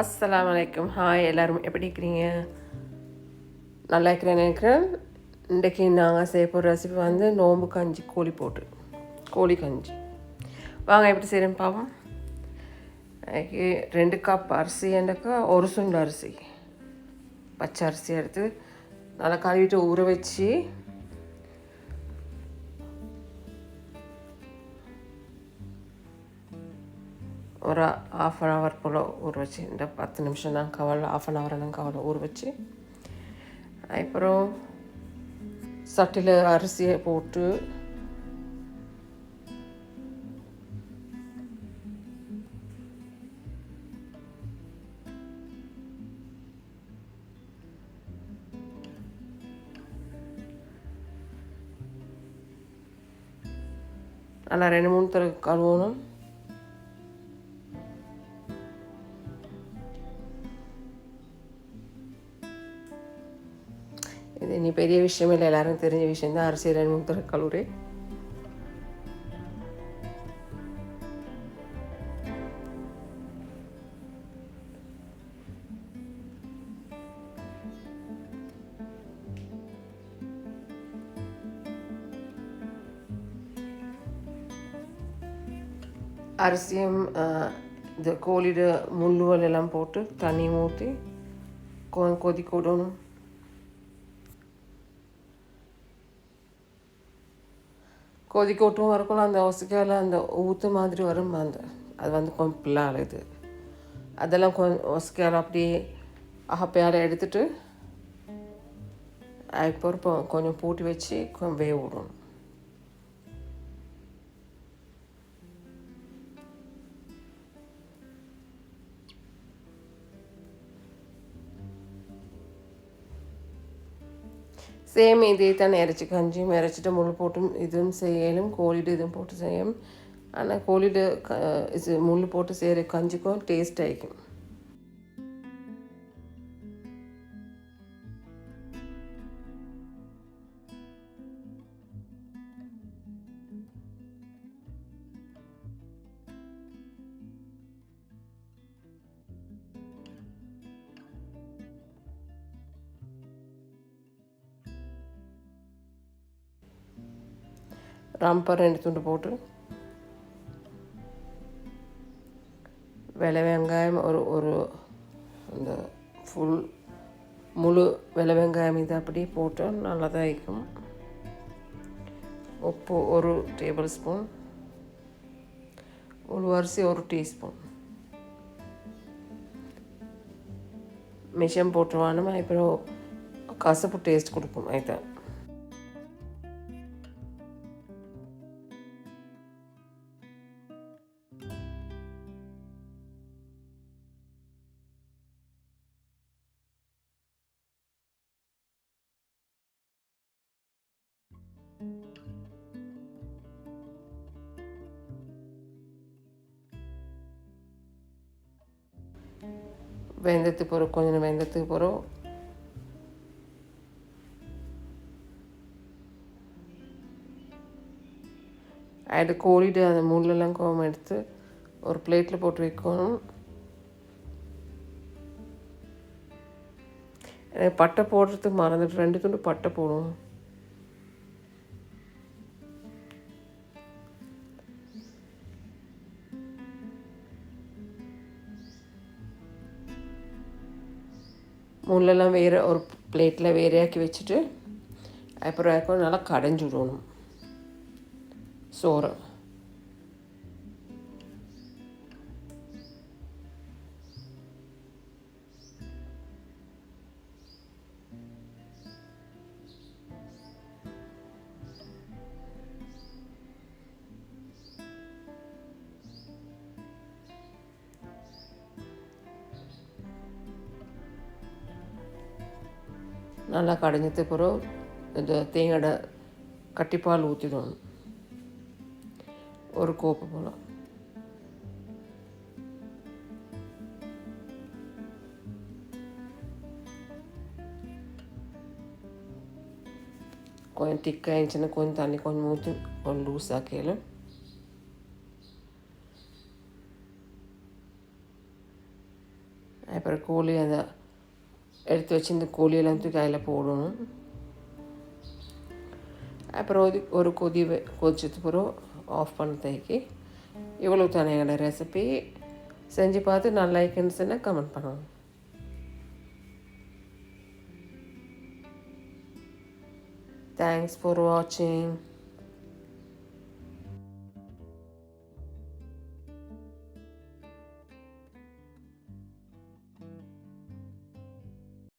அஸ்ஸலாமு அலைக்கும். ஹாய், எல்லோரும் எப்படி இருக்கிறீங்க? நல்லா இருக்கிறேன்னு நினைக்கிறேன். இன்றைக்கி நாங்கள் செய்ய போகிற ரெசிபி வந்து நோம்பு கஞ்சி, கோழி கஞ்சி. வாங்க எப்படி செய்கிறேன்னு பார்ப்போம். அதுக்கு 2 கப் அரிசி என்றக்கா 1 சுண்டு அரிசி, பச்சை அரிசி எடுத்து நல்லா கழுவிட்டு ஊற வச்சு ஒரு 1/2 hour போல் ஊற வச்சு, இந்த 10 நிமிஷம் தான் கவலை, 1/2 hour தான் கவலை ஊற வச்சு, அப்புறம் சட்டியில் அரிசியை போட்டு நல்லா 2-3 தடவை கழுவணும். இது இனி பெரிய விஷயம் இல்லை, எல்லாரும் தெரிஞ்ச விஷயந்தான். அரிசி 2-3 தடவை கழுவுறே. அரிசியும் இந்த கோழியோட முள்ளுவல் எல்லாம் போட்டு தண்ணி ஊற்றி கொதிக்க விடணும். கொதிக்க விட்டும் வரக்குள்ள அந்த ஒசக்கையில் அந்த ஊற்று மாதிரி வரும், அது வந்து கொஞ்சம் பிள்ளால் இது அதெல்லாம் கொஞ்சம் ஒசக்கையால் அப்படியே அகப்பையால் எடுத்துட்டு அதுக்கப்புறம் கொஞ்சம் பூட்டி வச்சு கொஞ்சம் வேக விடணும். சேம் இதே தான் இறைச்சி கஞ்சியும் இறைச்சிட்டு முள் போட்டும் இதுவும் செய்யலும், கோழிடு இதுவும் போட்டு செய்யும். ஆனால் கோழிடு இது முள் போட்டு செய்கிற கஞ்சிக்கும் டேஸ்ட் ஆகிக்கும். ரம்பர் 2 துண்டு போட்டு, வெள்ளை வெங்காயம் ஒரு அந்த ஃபுல் முழு வெள்ளை வெங்காயம் இது அப்படி போட்டு நல்லா தான் இருக்கும். உப்பு 1 டேபிள் ஸ்பூன், உளுவரிசி 1 டீஸ்பூன், மிஷம் போட்டுருவானுமா. அப்புறம் கசப்பு டேஸ்ட் கொடுக்கும். அதுதான் வெந்தயத்துக்கு போகிறோம், கொஞ்சம் வெந்தயத்துக்கு போகிறோம். அது கோழிட்டு அந்த முள்ளெல்லாம் கோவம் எடுத்து ஒரு பிளேட்டில் போட்டு வைக்கணும். பட்டை போடுறதுக்கு மறந்துட்டு 2 துண்டு பட்டை போடும். முள்ளெல்லாம் வேறு ஒரு பிளேட்டில் வேறையாக்கி வச்சுட்டு அப்புறம் நல்லா கடைஞ்சி விடணும் சோறை. நல்லா கடைஞ்சதுக்கு அப்புறம் இந்த தேங்காய் கட்டிப்பால் ஊற்றிடணும், 1 கோப்பு போல். கொஞ்சம் திக்காக இருந்துச்சுன்னா கொஞ்சம் தண்ணி கொஞ்சம் ஊற்றி கொஞ்சம் லூஸ் ஆக்கையில் அப்புறம் கோழி அந்த எடுத்து வச்சு இந்த கோழியெல்லாம் தூக்கி அதில் போடணும். அப்புறம் ஒரு கொதிச்சது பிறகு ஆஃப் பண்ணதைக்கு. இவ்வளோ தானே எங்களோட ரெசிபி. செஞ்சு பார்த்து நல்லா இருக்குன்னு சொன்னால் கமெண்ட் பண்ணுவோம். Thanks for watching.